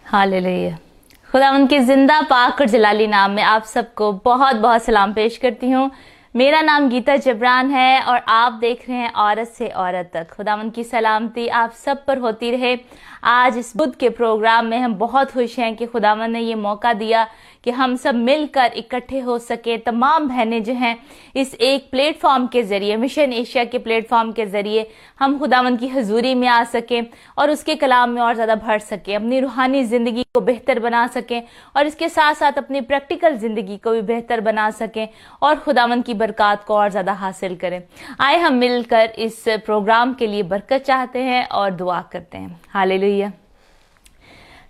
Hallelujah. खुदावंद के जिंदा पाक और जलाली नाम में आप सबको बहुत बहुत सलाम पेश करती हूँ। मेरा नाम गीता जबरान है और आप देख रहे हैं औरत से औरत तक। खुदावंद की सलामती आप सब पर होती रहे। आज इस बुध के प्रोग्राम में हम बहुत खुश हैं कि खुदावंद ने ये मौका दिया कि हम सब मिलकर इकट्ठे हो सके। तमाम बहनें जो हैं इस एक प्लेटफॉर्म के ज़रिए, मिशन एशिया के प्लेटफॉर्म के ज़रिए हम खुदावंद की हजूरी में आ सकें और उसके कलाम में और ज़्यादा बढ़ सकें, अपनी रूहानी ज़िंदगी को बेहतर बना सकें और इसके साथ साथ अपनी प्रैक्टिकल ज़िंदगी को भी बेहतर बना सकें और खुदावंद की बरकत को और ज़्यादा हासिल करें। आए हम मिलकर इस प्रोग्राम के लिए बरकत चाहते हैं और दुआ करते हैं। हालेलुया।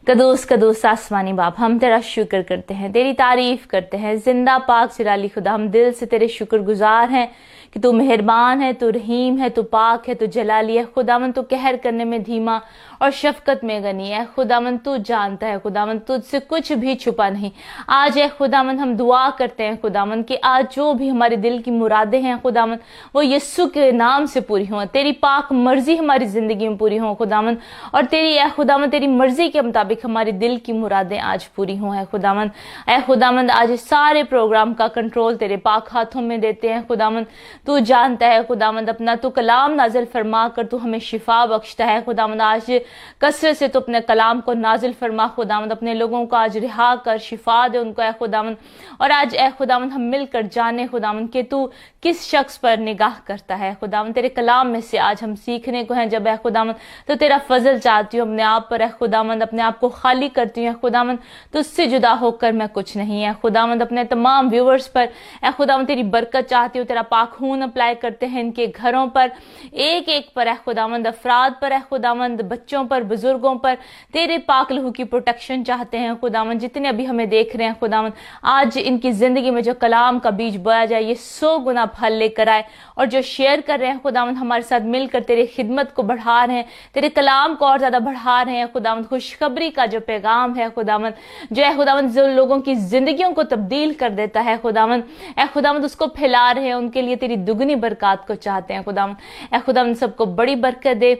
कदूस कदूस आसमानी बाप, हम तेरा शुक्र करते हैं, तेरी तारीफ करते हैं। जिंदा पाक सिराली खुदा, हम दिल से तेरे शुक्रगुजार हैं कि तू मेहरबान है, तू रहीम है, तू पाक है, तू जलाली है। खुदावन तू कहर करने में धीमा और शफकत में गनी है। खुदावन तू जानता है, खुदावन तुझसे कुछ भी छुपा नहीं। आज है खुदावन हम दुआ करते हैं खुदावन कि आज जो भी हमारे दिल की मुरादें हैं खुदावन वो यीशु के नाम से पूरी हों। तेरी पाक मर्जी हमारी जिंदगी में पूरी हों खुदावन, और तेरी ए खुदावन तेरी मर्जी के मुताबिक हमारी दिल की मुरादें आज पूरी हों। है खुदावन, ए खुदावन आज सारे प्रोग्राम का कंट्रोल तेरे पाक हाथों में देते हैं खुदावन। तू जानता है खुदावंद, अपना तू कलाम नाजिल फरमा कर तू हमें शिफा बख्शता है खुदावंद। आज कसरत से तू अपने कलाम को नाजिल फरमा खुदावंद, अपने लोगों को आज रिहा कर शिफा दे उनको ए खुदावंद। और आज ए खुदावंद हम मिलकर जाने खुदावंद कि तू किस शख्स पर निगाह करता है खुदावंद। तेरे कलाम में से आज हम सीखने को हैं जब ए खुदावंद तो तेरा फजल चाहती हूँ अपने आप पर ए खुदावंद, अपने आप को खाली करती हूँ खुदावंद। तुझसे जुदा होकर मैं कुछ नहीं है खुदावंद। अपने तमाम व्यूअर्स पर ए खुदावंद तेरी बरकत चाहती हूँ, तेरा पाक खून अप्लाई करते हैं इनके घरों पर, एक एक पर है खुदावंद, अफराद पर है खुदावंद, बच्चों पर, बुजुर्गों पर तेरे पाक लहू की प्रोटेक्शन चाहते हैं खुदावंद। जितने अभी हमें देख रहे हैं खुदावंद, आज इनकी जिंदगी में जो कलाम का बीज बोया जाए ये 100 गुना फल लेकर आए, और जो शेयर कर रहे हैं खुदावंद हमारे साथ मिलकर तेरी खिदमत को बढ़ा रहे हैं, तेरे कलाम को और ज्यादा बढ़ा रहे हैं खुदावंद। खुशखबरी का जो पैगाम है खुदावंद, जो है खुदावंद जो लोगों की जिंदगियों को तब्दील कर देता है खुदावंद, ए खुदावंद उसको फैला रहे हैं, उनके लिए तेरी दुगनी बरकत को चाहते हैं खुदावंद। ए खुदावंद सबको बड़ी बरकत दे,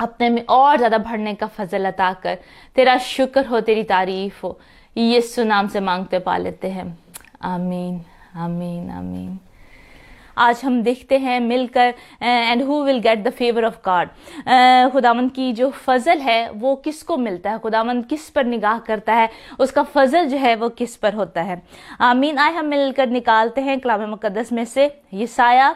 अपने में और ज्यादा बढ़ने का फजल अता कर। तेरा शुक्र हो, तेरी तारीफ हो, यीशु नाम से मांगते पा लेते हैं, आमीन आमीन आमीन। आज हम देखते हैं मिलकर and who will get the favour of God. खुदावंद की जो फजल है वो किसको मिलता है, खुदावंद किस पर निगाह करता है, उसका फजल जो है वो किस पर होता है। आमीन। आए हम मिलकर निकालते हैं कलाम मुकद्दस में से यसाया,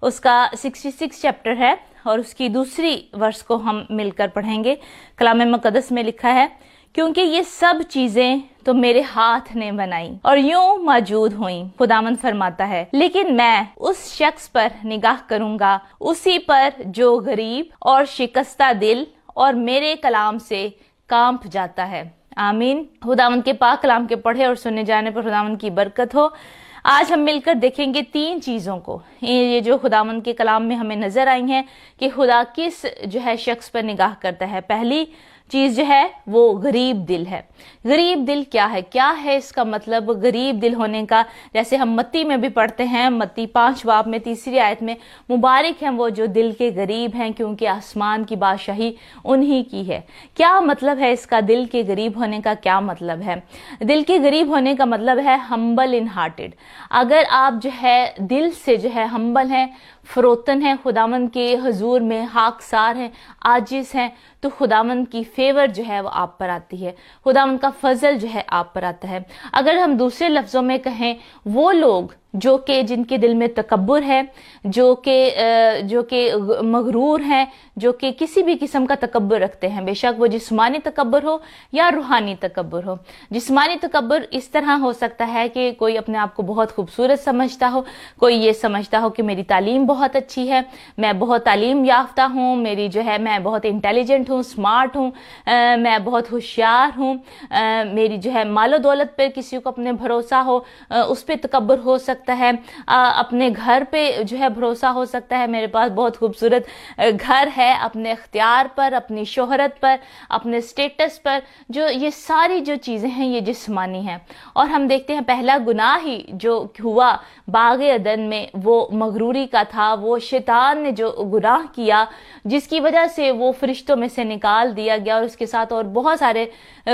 उसका 66 चैप्टर है और उसकी दूसरी वर्ष को हम मिलकर पढ़ेंगे। कलाम मुकद्दस में लिखा है, क्योंकि ये सब चीजें तो मेरे हाथ ने बनाई और यूं मौजूद हुई, खुदावंद फरमाता है, लेकिन मैं उस शख्स पर निगाह करूंगा, उसी पर जो गरीब और शिकस्ता दिल और मेरे कलाम से कांप जाता है। आमीन। खुदावंद के पाक कलाम के पढ़े और सुने जाने पर खुदावंद की बरकत हो। आज हम मिलकर देखेंगे 3 चीजों को, ये जो खुदावंद के कलाम में हमें नजर आई हैं कि खुदा किस जो है शख्स पर निगाह करता है। पहली चीज जो है वो गरीब दिल है। गरीब दिल क्या है, क्या है इसका मतलब गरीब दिल होने का। जैसे हम मत्ती में भी पढ़ते हैं, मत्ती 5 बाब में 3 आयत में, मुबारक हैं वो जो दिल के गरीब हैं क्योंकि आसमान की बादशाही उन्हीं की है। क्या मतलब है इसका, दिल के गरीब होने का क्या मतलब है। दिल के गरीब होने का मतलब है हम्बल इन हार्टेड। अगर आप जो है दिल से जो है हम्बल हैं, फरोतन है, खुदावंद के हजूर में हाकसार हैं, आजिज हैं, तो खुदावंद की फेवर जो है वो आप पर आती है, खुदावंद का फजल जो है आप पर आता है। अगर हम दूसरे लफ्जों में कहें, वो लोग जो कि जिनके दिल में तकब्बुर है, जो कि मगरूर हैं, जो कि किसी भी किस्म का तकब्बुर रखते हैं, बेशक वो जिस्मानी तकब्बुर हो या रूहानी तकब्बुर हो। जिस्मानी तकब्बुर इस तरह हो सकता है कि कोई अपने आप को बहुत खूबसूरत समझता हो, कोई ये समझता हो कि मेरी तालीम बहुत अच्छी है, मैं बहुत तालीम याफ्ता हूँ, मेरी जो है मैं बहुत इंटेलिजेंट हूँ, स्मार्ट हूँ, मैं बहुत होशियार हूँ, मेरी जो है मालो दौलत पर किसी को अपने भरोसा हो, उस पर तकब्बुर हो सकता سکتا ہے, اپنے گھر پہ جو ہے بھروسہ ہو سکتا ہے, میرے پاس بہت خوبصورت گھر ہے, اپنے اختیار پر, اپنی شہرت پر, اپنے سٹیٹس پر, جو یہ ساری جو چیزیں ہیں یہ جسمانی ہیں. اور ہم دیکھتے ہیں پہلا گناہ ہی جو ہوا باغ عدن میں وہ مغروری کا تھا. وہ شیطان نے جو گناہ کیا جس کی وجہ سے وہ فرشتوں میں سے نکال دیا گیا, اور اس کے ساتھ اور بہت سارے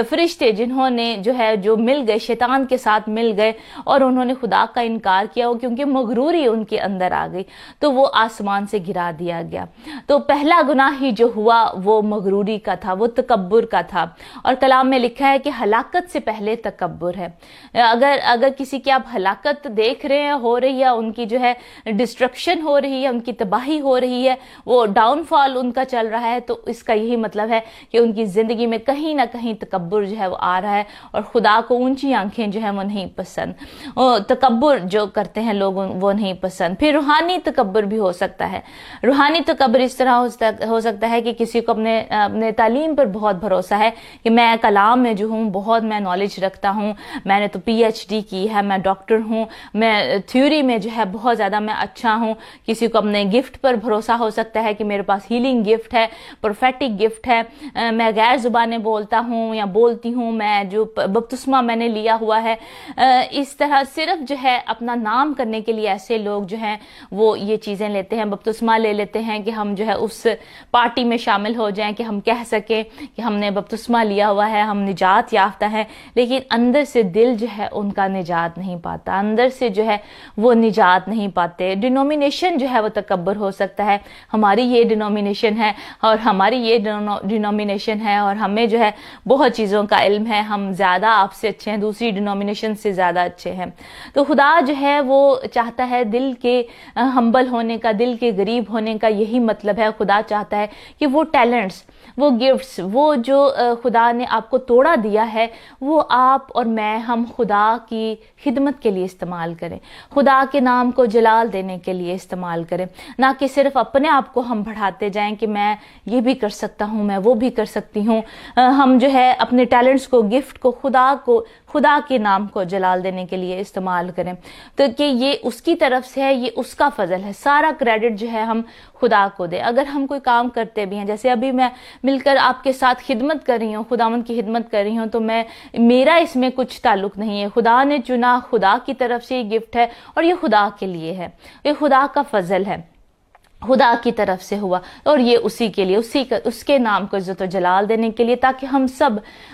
فرشتے جنہوں نے جو مل گئے, شیطان کے ساتھ مل گئے اور انہوں نے خدا کا انکار کیا, کیونکہ مغروری ان کے اندر آ گئی تو وہ آسمان سے گرا دیا گیا. تو پہلا گناہ ہی جو ہوا وہ مغروری کا تھا, وہ تکبر کا تھا. اور کلام میں لکھا ہے کہ ہلاکت سے پہلے تکبر ہے. اگر کسی کی آپ ہلاکت دیکھ رہے ہیں, ہو رہی ہے, ان کی جو ہے ڈسٹرکشن ہو رہی ہے, ان کی تباہی ہو رہی ہے, وہ ڈاؤن فال ان کا چل رہا ہے, تو اس کا یہی مطلب ہے کہ ان کی زندگی میں کہیں نہ کہیں تکبر جو ہے وہ آ رہا ہے, اور خدا کو اونچی آنکھیں جو ہے وہ نہیں پسند. تکبر جو کرتے ہیں لوگ وہ نہیں پسند. پھر روحانی تکبر بھی ہو سکتا ہے. روحانی تکبر اس طرح ہو سکتا ہے کہ کسی کو اپنے تعلیم پر بہت بھروسہ ہے کہ میں کلام میں جو ہوں بہت میں نالج رکھتا ہوں, میں نے تو PhD کی ہے, میں ڈاکٹر ہوں, میں تھیوری میں جو ہے بہت زیادہ میں اچھا ہوں. کسی کو اپنے گفٹ پر بھروسہ ہو سکتا ہے کہ میرے پاس ہیلنگ گفٹ ہے, پروفیٹک گفٹ ہے, میں غیر زبانیں بولتا ہوں یا بولتی ہوں, میں جو بپتسمہ میں نے لیا ہوا ہے. اس طرح صرف جو ہے اپنا نام کرنے کے لیے ایسے لوگ جو ہیں وہ یہ چیزیں لیتے ہیں, بپتسمہ لے لیتے ہیں کہ ہم جو ہے اس پارٹی میں شامل ہو جائیں کہ ہم کہہ سکیں کہ ہم نے بپتسمہ لیا ہوا ہے, ہم نجات یافتہ ہیں. لیکن اندر سے دل جو ہے ان کا نجات نہیں پاتا, اندر سے جو ہے وہ نجات نہیں پاتے. ڈینومینیشن جو ہے وہ تکبر ہو سکتا ہے, ہماری یہ ڈینومینیشن ہے اور ہماری یہ ڈینومینیشن ہے اور ہمیں جو ہے بہت چیزوں کا علم ہے, ہم زیادہ آپ سے اچھے ہیں, دوسری ڈینومینیشن سے زیادہ اچھے ہیں. تو خدا جو ہے وہ چاہتا ہے دل کے ہمبل ہونے کا, دل کے غریب ہونے کا یہی مطلب ہے. خدا چاہتا ہے کہ وہ ٹیلنٹس, وہ گفٹس, وہ جو خدا نے آپ کو توڑا دیا ہے وہ آپ اور میں, ہم خدا کی خدمت کے لیے استعمال کریں, خدا کے نام کو جلال دینے کے لیے استعمال کریں, نہ کہ صرف اپنے آپ کو ہم بڑھاتے جائیں کہ میں یہ بھی کر سکتا ہوں, میں وہ بھی کر سکتی ہوں. ہم جو ہے اپنے ٹیلنٹس کو, گفٹ کو خدا کے نام کو جلال دینے کے لیے استعمال کریں. تو کہ یہ اس کی طرف سے ہے, یہ اس کا فضل ہے, سارا کریڈٹ جو ہے ہم خدا کو دیں. اگر ہم کوئی کام کرتے بھی ہیں, جیسے ابھی میں مل کر آپ کے ساتھ خدمت کر رہی ہوں, خداوند کی خدمت کر رہی ہوں, تو میرا اس میں کچھ تعلق نہیں ہے. خدا نے چنا, خدا کی طرف سے یہ گفٹ ہے اور یہ خدا کے لیے ہے, یہ خدا کا فضل ہے, خدا کی طرف سے ہوا, اور یہ اسی کے لیے, اس کے نام کو عزت و جلال دینے کے لیے, تاکہ ہم سب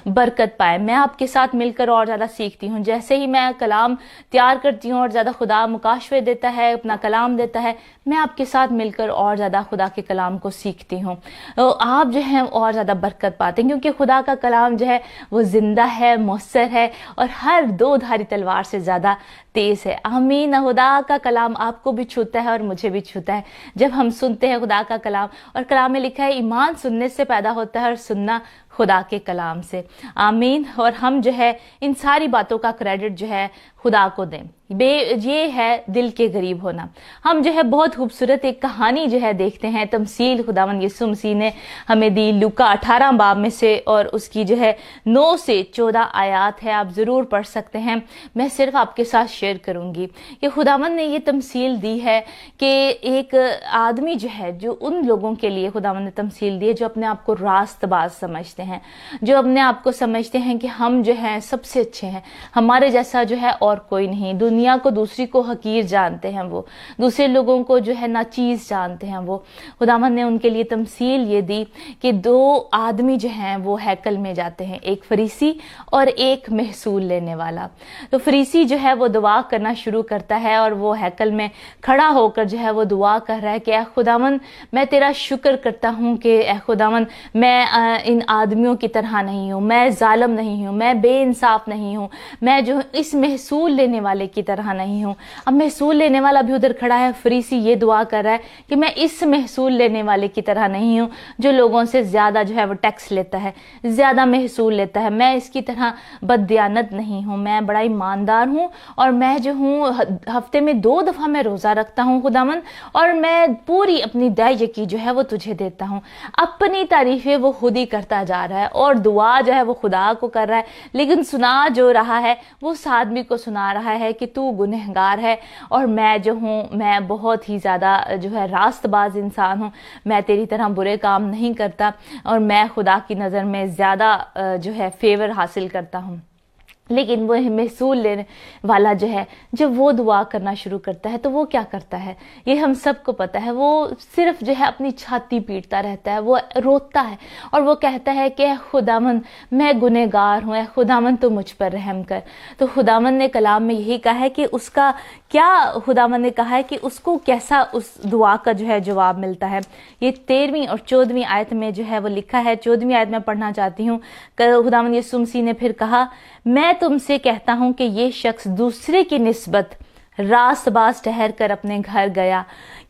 برکت پائیں. میں آپ کے ساتھ مل کر اور زیادہ سیکھتی ہوں. جیسے ہی میں کلام تیار کرتی ہوں اور زیادہ خدا مکاشفے دیتا ہے, اپنا کلام دیتا ہے, میں آپ کے ساتھ مل کر اور زیادہ خدا کے کلام کو سیکھتی ہوں. آپ جو ہیں اور زیادہ برکت پاتے ہیں, کیونکہ خدا کا کلام جو ہے وہ زندہ ہے, مؤثر ہے, اور ہر دو دھاری تلوار سے زیادہ تیز ہے. آمین. خدا کا کلام آپ کو بھی چھوتا ہے اور مجھے بھی چھوتا ہے جب ہم سنتے ہیں خدا کا کلام. اور کلام میں لکھا ہے ایمان سننے سے پیدا ہوتا ہے اور سننا خدا کے کلام سے. آمین. اور ہم جو ہے ان ساری باتوں کا کریڈٹ جو ہے خدا کو دیں. یہ ہے دل کے غریب ہونا. ہم جو ہے بہت خوبصورت ایک کہانی جو ہے دیکھتے ہیں, تمثیل خداوند یسوع مسیح نے ہمیں دی لوکا 18 باب میں سے, اور اس کی جو ہے 9 سے 14 آیات ہے, آپ ضرور پڑھ سکتے ہیں. میں صرف آپ کے ساتھ شیئر کروں گی کہ خداوند نے یہ تمثیل دی ہے کہ ایک آدمی جو ہے, جو ان لوگوں کے لیے خداوند نے تمثیل دی ہے جو اپنے آپ کو راست باز سمجھتے ہیں, جو اپنے آپ کو سمجھتے ہیں کہ ہم جو ہیں سب سے اچھے ہیں, ہمارے جیسا جو ہے اور کوئی نہیں. دنیا کو, دوسری کو حقیر جانتے ہیں, وہ دوسرے لوگوں کو جو ہے ناچیز جانتے ہیں. وہ خداوند نے ان کے لیے تمثیل یہ دی کہ 2 آدمی جو ہیں وہ ہیکل میں جاتے ہیں, ایک فریسی اور ایک محصول لینے والا. تو فریسی جو ہے وہ دعا کرنا شروع کرتا ہے, اور وہ ہیکل میں کھڑا ہو کر جو ہے وہ دعا کر رہا ہے کہ اے خداوند میں تیرا شکر کرتا ہوں کہ اے خداوند میں ان آدمیوں کی طرح نہیں ہوں, میں ظالم نہیں ہوں, میں بے انصاف نہیں ہوں, میں جو اس محصول لینے والے کی طرح نہیں ہوں. اب محصول لینے والا بھی ادھر کھڑا ہے, فریسی یہ دعا کر رہا ہے کہ میں اس محصول لینے والے کی طرح نہیں ہوں جو لوگوں سے زیادہ جو ہے وہ ٹیکس لیتا ہے, زیادہ محصول لیتا ہے. میں اس کی طرح بددیانت نہیں ہوں, میں بڑا ایماندار ہوں, اور میں جو ہوں ہفتے میں 2 دفعہ میں روزہ رکھتا ہوں خداوند, اور میں پوری اپنی دائیں کی جو ہے وہ تجھے دیتا ہوں. اپنی تعریفیں وہ خود ہی کرتا جا رہا ہے اور دعا جو ہے وہ خدا کو کر رہا ہے، لیکن سنا جو رہا ہے وہ اس آدمی کو سنا رہا ہے کہ تو گنہگار ہے اور میں جو ہوں میں بہت ہی زیادہ جو ہے راست باز انسان ہوں، میں تیری طرح برے کام نہیں کرتا اور میں خدا کی نظر میں زیادہ جو ہے فیور حاصل کرتا ہوں۔ لیکن وہ محصول لینے والا جو ہے جب وہ دعا کرنا شروع کرتا ہے تو وہ کیا کرتا ہے، یہ ہم سب کو پتہ ہے، وہ صرف جو ہے اپنی چھاتی پیٹتا رہتا ہے، وہ روتا ہے اور وہ کہتا ہے کہ اے خداوند میں گنہگار ہوں، اے خداوند تو مجھ پر رحم کر۔ تو خداوند نے کلام میں یہی کہا ہے کہ اس کا کیا، خداوند نے کہا ہے کہ اس کو کیسا اس دعا کا جو ہے جواب ملتا ہے۔ یہ 13ویں اور 14ویں آیت میں جو ہے وہ لکھا ہے، 14ویں آیت میں پڑھنا چاہتی ہوں۔ خداوند یسوع مسیح نے پھر کہا، میں تم سے کہتا ہوں کہ یہ شخص دوسرے کی نسبت راست باز ٹھہر کر اپنے گھر گیا،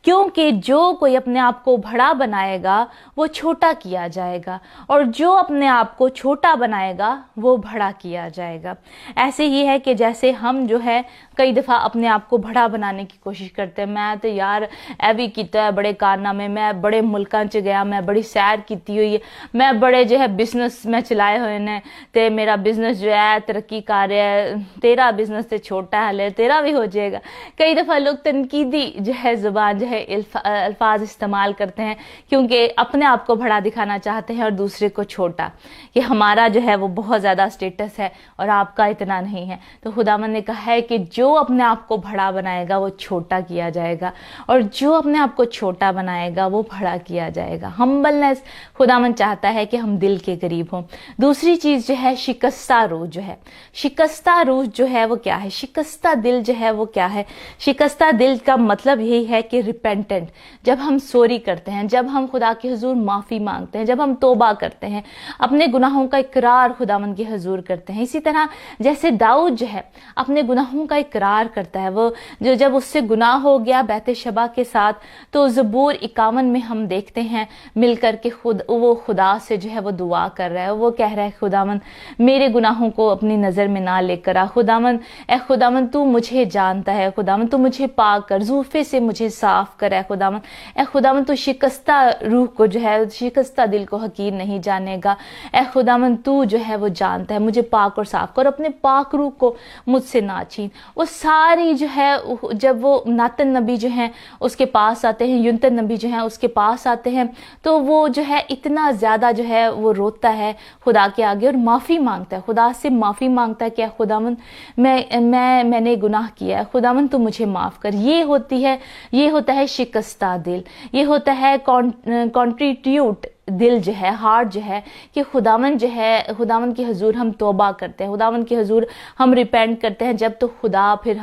کیونکہ جو کوئی اپنے آپ کو بڑا بنائے گا وہ چھوٹا کیا جائے گا، اور جو اپنے آپ کو چھوٹا بنائے گا وہ بڑا کیا جائے گا۔ ایسے ہی ہے کہ جیسے ہم جو ہے کئی دفعہ اپنے آپ کو بڑا بنانے کی کوشش کرتے ہیں، میں تو یار اے بھی کیتا ہے بڑے کارنامے، میں بڑے ملکاں چ گیا، میں بڑی سیر کیتی ہوئی ہے، میں بڑے جو ہے بزنس میں چلائے ہوئے نے تے میرا بزنس جو ہے ترقی کر رہا ہے، تیرا بزنس تے چھوٹا ہے، لے تیرا بھی ہو جائے گا۔ کئی دفعہ لوگ تنقیدی جو ہے زبان جو ہے الفاظ استعمال کرتے ہیں کیونکہ اپنے آپ کو بڑا دکھانا چاہتے ہیں اور دوسرے کو چھوٹا، کہ ہمارا جو ہے وہ بہت زیادہ سٹیٹس ہے اور آپ کا اتنا نہیں ہے۔ تو خداوند نے کہا ہے کہ جو اپنے آپ کو بڑا بنائے گا وہ چھوٹا کیا جائے گا، اور جو اپنے آپ کو چھوٹا بنائے گا وہ بڑا کیا جائے گا۔ ہمبلنس خداوند چاہتا ہے کہ ہم دل کے قریب ہوں۔ دوسری چیز جو ہے شکستہ روح جو ہے، شکستہ روح جو ہے وہ کیا ہے، شکستہ دل جو ہے وہ کیا ہے؟ شکستہ دل کا مطلب یہی ہے کہ ریپینٹنٹ، جب ہم سوری کرتے ہیں، جب ہم خدا کے حضور معافی مانگتے ہیں، جب ہم توبہ کرتے ہیں، اپنے گناہوں کا اقرار خداوند کے حضور کرتے ہیں۔ اسی طرح جیسے داؤد جو ہے اپنے گناہوں کا اقرار کرتا ہے، وہ جو جب اس سے گناہ ہو گیا بیت شبع کے ساتھ، تو زبور 51 میں ہم دیکھتے ہیں مل کر کے وہ خدا سے جو ہے وہ دعا کر رہا ہے، وہ کہہ رہا ہے خداوند میرے گناہوں کو اپنی نظر میں نہ لے کر آ، خداوند اے خداوند تو مجھے جانتا ہے، خداوند تو مجھے پاک کر، زوفے سے مجھے صاف کر، اے خداوند اے خداوند تو شکستہ روح کو جو ہے، شکستہ دل کو حقیر نہیں جانے گا، اے خداوند تو جو ہے وہ جانتا ہے، مجھے پاک اور صاف کر، اپنے پاک روح کو مجھ سے نہ چھین۔ وہ ساری جو ہے جب وہ ناتن نبی جو ہیں اس کے پاس آتے ہیں، یونتن نبی جو ہیں اس کے پاس آتے ہیں، تو وہ جو ہے اتنا زیادہ جو ہے وہ روتا ہے خدا کے آگے اور معافی مانگتا ہے، خدا سے معافی مانگتا ہے کہ اے خداوند میں نے گناہ کیا ہے، خداوند تو مجھے معاف کر۔ یہ ہوتا ہے شکستہ دل، یہ ہوتا ہے کانٹریٹیوٹ دل جو ہے، ہارٹ جو ہے، کہ خداوند جو ہے، خداوند کے حضور ہم توبہ کرتے ہیں، خداوند کے حضور ہم ریپینٹ کرتے ہیں، جب تو خدا پھر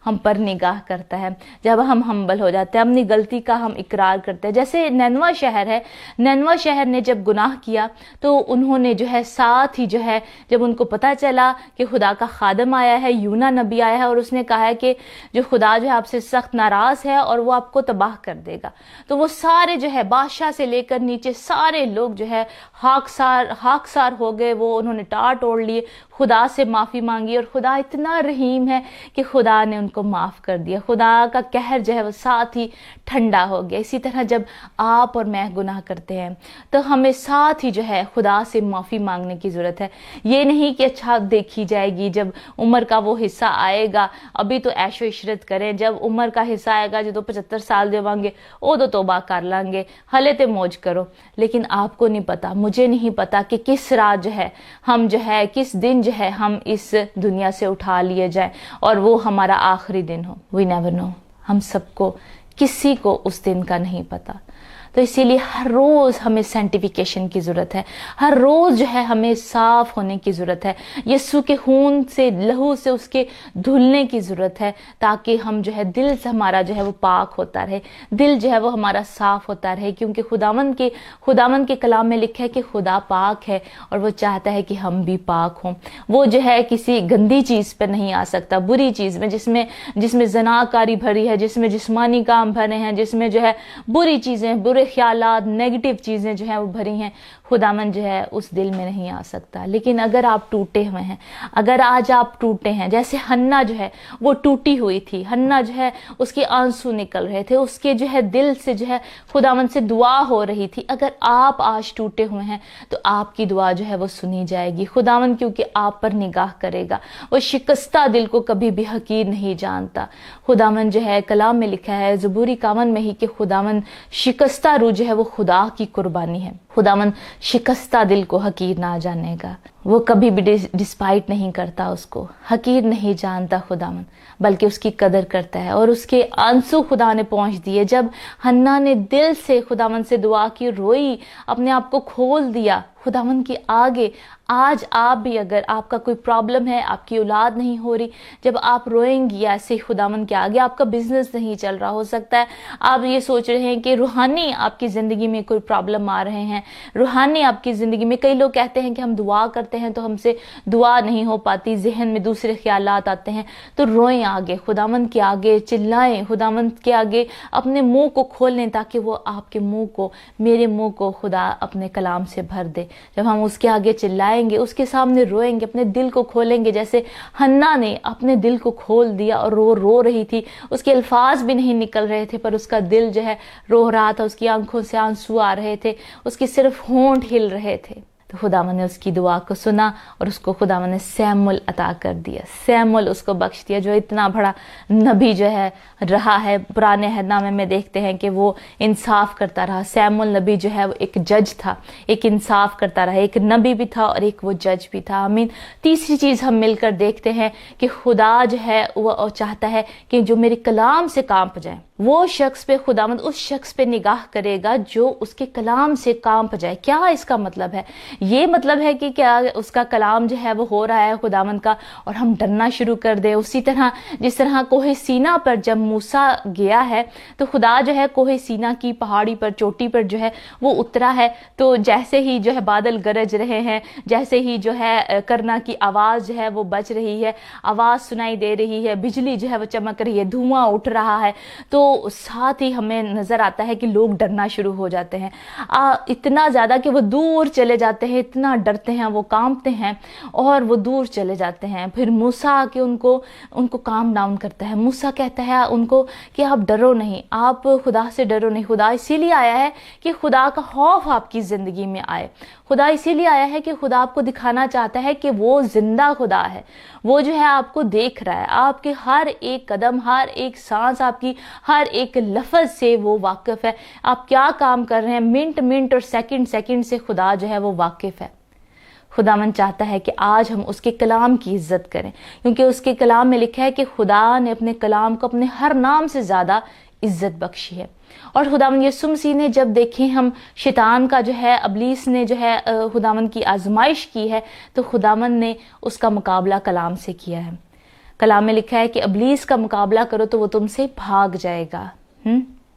ہم پر نگاہ کرتا ہے، جب ہم ہمبل ہو جاتے ہیں، اپنی غلطی کا ہم اقرار کرتے ہیں۔ جیسے نینوا شہر ہے، نینوا شہر نے جب گناہ کیا تو انہوں نے جو ہے ساتھ ہی جو ہے جب ان کو پتہ چلا کہ خدا کا خادم آیا ہے، یونا نبی آیا ہے اور اس نے کہا ہے کہ جو خدا جو ہے آپ سے سخت ناراض ہے اور وہ آپ کو تباہ کر دے گا، تو وہ سارے جو ہے بادشاہ سے لے کر نیچے سارے لوگ جو ہے خاکسار ہو گئے، وہ انہوں نے ٹاٹ اوڑھ لیے، خدا سے معافی مانگی، اور خدا اتنا رحیم ہے کہ خدا نے ان کو معاف کر دیا، خدا کا قہر جو ہے وہ ساتھ ہی ٹھنڈا ہو گیا۔ اسی طرح جب آپ اور میں گناہ کرتے ہیں تو ہمیں ساتھ ہی جو ہے خدا سے معافی مانگنے کی ضرورت ہے۔ یہ نہیں کہ اچھا دیکھی جائے گی جب عمر کا وہ حصہ آئے گا، ابھی تو عیش و عشرت کریں، جب عمر کا حصہ آئے گا جو 75 سال دیواں گے او تو توبہ کر لیں گے، ہلے تے موج کرو۔ لیکن آپ کو نہیں پتا، مجھے نہیں پتا کہ کس رات جو ہے ہم جو ہے کس دن جو ہے ہم اس دنیا سے اٹھا لیے جائیں اور وہ ہمارا آخری دن ہو۔ وی نیور نو، ہم سب کو کسی کو اس دن کا نہیں پتا۔ تو اسی لیے ہر روز ہمیں سینٹیفیکیشن کی ضرورت ہے، ہر روز جو ہے ہمیں صاف ہونے کی ضرورت ہے، یسوع کے خون سے، لہو سے اس کے دھلنے کی ضرورت ہے، تاکہ ہم جو ہے دل سے ہمارا جو ہے وہ پاک ہوتا رہے، دل جو ہے وہ ہمارا صاف ہوتا رہے، کیونکہ خداوند کے کلام میں لکھا ہے کہ خدا پاک ہے اور وہ چاہتا ہے کہ ہم بھی پاک ہوں۔ وہ جو ہے کسی گندی چیز پہ نہیں آ سکتا، بری چیز میں، جس میں زناکاری بھری ہے، جس میں جسمانی کام بھرے ہیں، جس میں جو ہے بری چیزیں، برے बुरे ख्यालात, नेगेटिव चीज़ें जो हैं वो भरी हैं, खुदावंद जो है उस दिल में नहीं आ सकता। लेकिन अगर आप टूटे हुए हैं, अगर आज आप टूटे हैं, जैसे हन्ना जो है वो टूटी हुई थी, हन्ना जो है उसके आंसू निकल रहे थे, उसके जो है दिल से जो है खुदावंद से दुआ हो रही थी, अगर आप आज टूटे हुए हैं तो आपकी दुआ जो है वो सुनी जाएगी। खुदावंद क्योंकि आप पर निगाह करेगा, वो शिकस्ता दिल को कभी भी हकीर नहीं जानता। खुदावंद जो है कलाम में लिखा है ज़बूर 51 में ही कि खुदावंद शिकस्ता रूह जो है वो खुदा की कुर्बानी है। खुदावंद शिकस्ता दिल को हकीर ना जानेगा, वो कभी भी डिस्पाइट नहीं करता, उसको हकीर नहीं जानता खुदावंद, बल्कि उसकी कदर करता है। और उसके आंसू खुदा ने पहुंच दिए। जब हन्ना ने दिल से खुदावंद से दुआ की, रोई, अपने आप को खोल दिया खुदावंद के आगे, आज आप भी, अगर आपका कोई प्रॉब्लम है, आपकी औलाद नहीं हो रही, जब आप रोएंगी ऐसे खुदावंद के आगे, आपका बिजनेस नहीं चल रहा, हो सकता है आप ये सोच रहे हैं कि रूहानी आपकी ज़िंदगी में कोई प्रॉब्लम आ रहे हैं, रूहानी आपकी ज़िंदगी में, कई लोग कहते हैं कि हम दुआ करते हैं तो हमसे दुआ नहीं हो पाती, जहन में दूसरे ख्यालात आते हैं, तो रोएं आगे, खुदावंद के आगे चिल्लाएं, खुदावंद के आगे अपने मुंह को खोल लें, ताकि वो आपके मुंह को, मेरे मुंह को खुदा अपने कलाम से भर दे। जब हम उसके आगे चिल्लाएंगे, उसके सामने रोएंगे, अपने दिल को खोलेंगे, जैसे हन्ना ने अपने दिल को खोल दिया और वो रो रही थी, उसके अल्फाज भी नहीं निकल रहे थे, पर उसका दिल जो है रो रहा था, उसकी आंखों से आंसू आ रहे थे, उसके सिर्फ होंठ हिल रहे थे। तो खुदावंद ने उसकी दुआ को सुना और उसको खुदावंद ने सैमुअल अता कर दिया, सैमुअल उसको बख्श दिया, जो इतना बड़ा नबी जो है रहा है। पुराने अहदनामे में देखते हैं कि वो इंसाफ करता रहा। सैमुअल नबी जो है वो एक जज था, एक इंसाफ करता रहा, एक नबी भी था और एक वो जज भी था। आमीन। तीसरी चीज़ हम मिलकर देखते हैं कि खुदा जो है वो चाहता है कि जो मेरे कलाम से कांप जाए, वो शख्स पे खुदावंद उस शख्स पे निगाह करेगा जो उसके कलाम से कांप जाए। क्या इसका मतलब है? ये मतलब है कि क्या उसका कलाम जो है वो हो रहा है खुदावंद का और हम डरना शुरू कर दें। उसी तरह जिस तरह कोहे सीना पर जब मूसा गया है तो खुदा जो है कोहे सीना की पहाड़ी पर, चोटी पर जो है वो उतरा है, तो जैसे ही जो है बादल गरज रहे हैं, जैसे ही जो है करना की आवाज़ जो है वो बज रही है, आवाज़ सुनाई दे रही है, बिजली जो है वो चमक रही है, धुआं उठ रहा है, तो साथ ही हमें नजर आता है कि लोग डरना शुरू हो जाते हैं, इतना ज्यादा कि वो दूर चले जाते हैं, इतना डरते हैं, वो कांपते हैं और वो दूर चले जाते हैं। फिर मूसा आके उनको काम डाउन करता है। मूसा कहता है उनको कि आप डरो नहीं, आप खुदा से डरो नहीं। खुदा इसीलिए आया है कि खुदा का खौफ आपकी जिंदगी में आए। खुदा इसीलिए आया है कि खुदा आपको दिखाना चाहता है कि वो जिंदा खुदा है, वो जो है आपको देख रहा है, आपके हर एक कदम, हर एक सांस, आपकी हर एक लफ्ज से वो वाकिफ है। आप क्या काम कर रहे हैं, मिनट मिनट और सेकंड सेकंड से खुदा जो है वो वाकिफ है। खुदावंद चाहता है कि आज हम उसके कलाम की इज्जत करें, क्योंकि उसके कलाम में लिखा है कि खुदा ने अपने कलाम को अपने हर नाम से ज्यादा इज्जत बख्शी है। और खुदावंद यीशु मसीह ने जब देखें हम शैतान का जो है, अबलीस ने जो है खुदावंद की आजमाइश की है, तो खुदावंद ने उसका मुकाबला कलाम से किया है। कलाम में लिखा है कि अबलीस का मुकाबला करो तो वो तुमसे भाग जाएगा।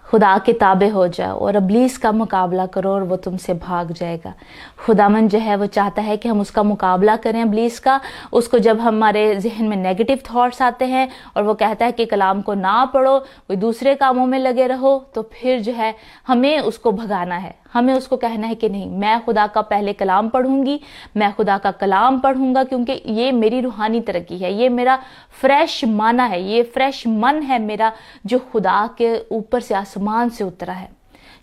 खुदा के ताबे हो जाओ और अबलीस का मुकाबला करो और वो तुमसे भाग जाएगा। खुदावंद जो है वो चाहता है कि हम उसका मुकाबला करें, अबलीस का। उसको जब हमारे जहन में नेगेटिव थॉट्स आते हैं और वो कहता है कि कलाम को ना पढ़ो, कोई दूसरे कामों में लगे रहो, तो फिर जो है हमें उसको भगाना है। हमें उसको कहना है कि नहीं, मैं खुदा का पहले कलाम पढ़ूंगी, मैं खुदा का कलाम पढ़ूंगा, क्योंकि ये मेरी रूहानी तरक्की है, ये मेरा फ्रेश माना है, ये फ्रेश मन है मेरा, जो खुदा के ऊपर से आसमान से उतरा है,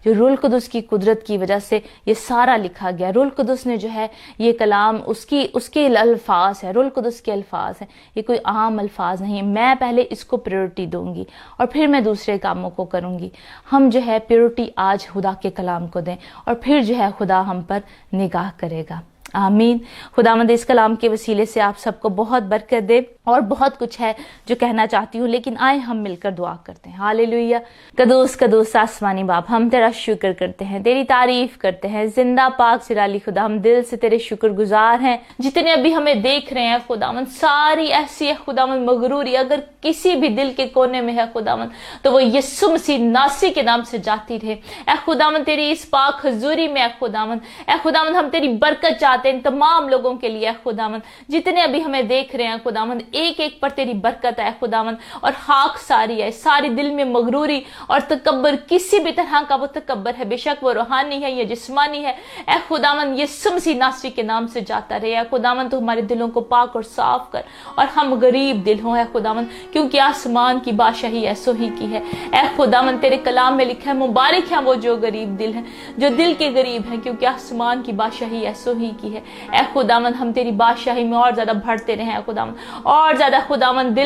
जो रूल कुदुस की कुदरत की वजह से ये सारा लिखा गया। रूल कुदुस ने जो है ये कलाम उसके अल्फाज है, रूल कुदुस के अल्फाज हैं, ये कोई आम अल्फाज नहीं। मैं पहले इसको प्रायोरिटी दूंगी और फिर मैं दूसरे कामों को करूंगी। हम जो है प्रायोरिटी आज खुदा के कलाम को दें और फिर जो है खुदा हम पर निगाह करेगा। आमीन। खुदावंद इस कलाम के वसीले से आप सबको बहुत बरकत दे। और बहुत कुछ है जो कहना चाहती हूँ, लेकिन आए हम मिलकर दुआ करते हैं। हालेलुया। कदूस कदूस आसमानी बाप, हम तेरा शुक्र करते हैं, तेरी तारीफ करते हैं। जिंदा पाक सिराली खुदा, हम दिल से तेरे शुक्रगुजार हैं। जितने अभी हमें देख रहे हैं खुदावंद, सारी ऐसी है खुदावंद मगरूरी अगर किसी भी दिल के कोने में है खुदावंद, तो वो यीशु मसीह नासी के नाम से जाती रहे। ए खुदावंद तेरी इस पाक हजूरी में ए खुदावंद हम तेरी बरकत चाहते चाहते हैं इन तमाम लोगों के लिए खुदावंद, जितने अभी हमें देख रहे हैं खुदावंद, एक एक पर तेरी बरकत है खुदावंद, और खाक सारी है, सारी दिल में मगरूरी और तकब्बर, किसी भी तरह का वो तकब्बर है, बेशक वो रूहानी है या जिस्मानी है, ऐ खुदावंद यीशु मसीह नासरी के नाम से जाता रहे। ऐ खुदावंद तो हमारे दिलों को पाक और साफ कर, और हम गरीब दिल हों ऐ खुदावंद, क्योंकि आसमान की बादशाही ऐसो ही की है। ऐ खुदावंद तेरे कलाम में लिखा है, मुबारक है वो जो गरीब दिल है, जो दिल के गरीब है, क्योंकि आसमान की बादशाही ऐसो ही की है। ऐ खुदावंद हम तेरी बादशाही में और ज्यादा बढ़ते रहे हैं खुदावंद, और ज्यादा खुदावंद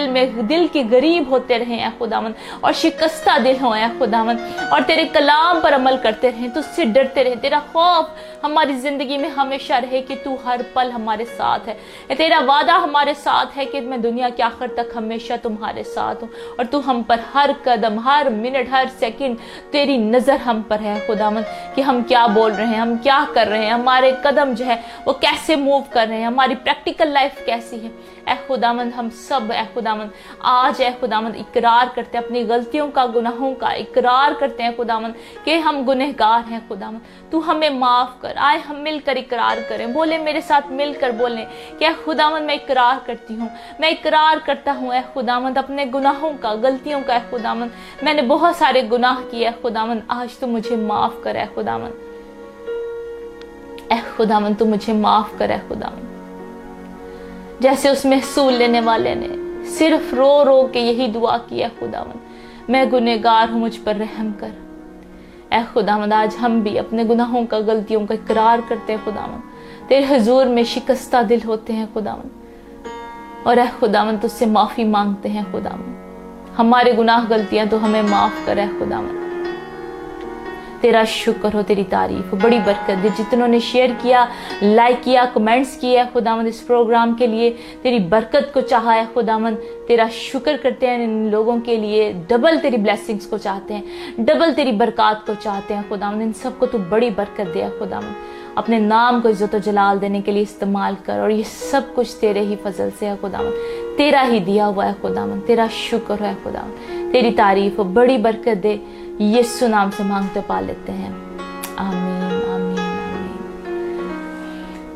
दिल के गरीब होते रहे हैं खुदावंद, और शिकस्ता दिल हो ऐ खुदावंद, और तेरे कलाम पर अमल करते रहे, तुझसे डरते रहे। तेरा खौफ हमारी जिंदगी में हमेशा रहे कि तू हर पल हमारे साथ है। तेरा वादा हमारे साथ है कि मैं दुनिया के आखिर तक हमेशा तुम्हारे साथ हूँ, और तू हम पर हर कदम, हर मिनट, हर सेकंड तेरी नजर हम पर है खुदावंद, कि हम क्या बोल रहे हैं, हम क्या कर रहे हैं, हमारे कदम जो है वो कैसे मूव कर रहे हैं, हमारी प्रैक्टिकल लाइफ कैसी है। ऐ खुदावंद हम सब ऐ खुदावंद आज ऐ खुदावंद इकरार करते हैं अपनी गलतियों का, गुनाहों का इकरार करते हैं खुदावंद कि हम गुनहगार हैं खुदावंद, तू हमें माफ कर। आए हम मिलकर इकरार करें, बोले मेरे साथ मिलकर बोले कि ऐ खुदावंद मैं इकरार करती हूँ, मैं इकरार करता हूँ ऐ खुदावंद अपने गुनाहों का, गलतियों का। ऐ खुदावंद मैंने बहुत सारे गुनाह किए खुदावंद, आज तू मुझे माफ कर ऐ खुदावंद। ऐ खुदावंद तू मुझे माफ कर ऐ खुदावंद। जैसे उस महसूल लेने वाले ने सिर्फ रो रो के यही दुआ किया खुदावंद, मैं गुनहगार हूं, मुझ पर रहम कर। ऐ खुदावंद आज हम भी अपने गुनाहों का, गलतियों का इकरार करते हैं खुदावंद, तेरे हुजूर में शिकस्ता दिल होते हैं खुदावंद, और ऐ खुदावंद तुझसे माफी मांगते हैं खुदावंद। हमारे गुनाह गलतियां तो हमें माफ कर ऐ खुदावंद। तेरा शुक्र हो, तेरी तारीफ हो, बड़ी बरकत दे जितनों ने शेयर किया, लाइक किया, कमेंट्स किए खुदावंद इस प्रोग्राम के लिए, तेरी बरकत को चाहा है खुदावंद। तेरा शुक्र करते हैं इन लोगों के लिए, डबल तेरी ब्लेसिंग्स को चाहते हैं, डबल तेरी बरकत को चाहते हैं खुदावंद। इन सबको तू बड़ी बरकत दे खुदावंद, अपने नाम को इज्जत और जलाल देने के लिए इस्तेमाल कर, और ये सब कुछ तेरे ही फजल से है खुदावंद, तेरा ही दिया हुआ है खुदावंद। तेरा शुक्र है खुदावंद, तेरी तारीफ हो, बड़ी बरकत दे। यीशु नाम से मांगते पा लेते हैं, आमीन।